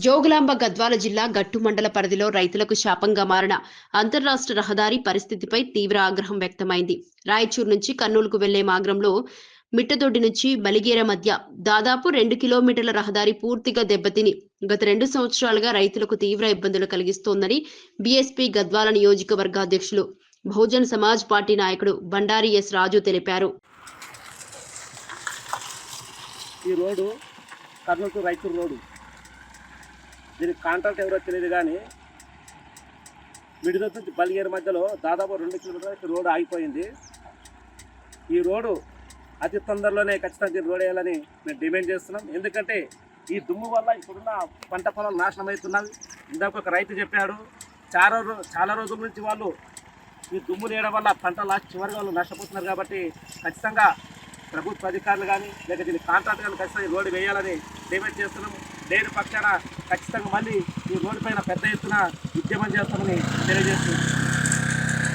జోగులాంబ గద్వాల జిల్లా గట్టు మండల పరిధిలో రైతులకు శాపంగా మారిన అంతర్రాష్ట్ర రహదారి పరిస్థితిపై తీవ్ర ఆగ్రహం వ్యక్తమైంది. రాయచూరు నుంచి కర్నూలుకు వెళ్లే మార్గంలో మిట్టదొడ్డి నుంచి బలిగేర మధ్య దాదాపు 2 కిలోమీటర్ల రహదారి పూర్తిగా దెబ్బతిని గత 2 సంవత్సరాలుగా రైతులకు తీవ్ర ఇబ్బందులు కలిగిస్తోందని బీఎస్పీ గద్వాల నియోజకవర్గ అధ్యక్షులు బహుజన్ సమాజ్ పార్టీ నాయకుడు బండారి ఎస్ రాజు తెలిపారు. ఈ road Kurnool to Raichur road. దీనికి కాంట్రాక్ట్ ఎవరో తెలియదు, కానీ మిడిదొడ్డి నుంచి బలిగేరు మధ్యలో దాదాపు 2 కిలోమీటర్ల రోడ్డు ఆగిపోయింది. ఈ రోడ్డు అతి తొందరలోనే ఖచ్చితంగా దీన్ని రోడ్ వేయాలని మేము డిమాండ్ చేస్తున్నాం. ఎందుకంటే ఈ దుమ్ము వల్ల ఇప్పుడున్న పంట పొలాలు నాశనం అవుతున్నవి. ఇందాక ఒక రైతు చెప్పాడు, చాలా రోజుల నుంచి వాళ్ళు ఈ దుమ్ము వేయడం వల్ల పంట చివరిగా వాళ్ళు నష్టపోతున్నారు. కాబట్టి ఖచ్చితంగా ప్రభుత్వ అధికారులు కానీ లేక దీని కాంట్రాక్ట్ కానీ ఖచ్చితంగా ఈ రోడ్డు వేయాలని డిమాండ్ చేస్తున్నాం. లేని పక్షాన ఖచ్చితంగా మళ్ళీ ఈ రోడ్డు పైన పెద్ద ఎత్తున ఉద్యమం చేస్తామని తెలియజేస్తున్నాం.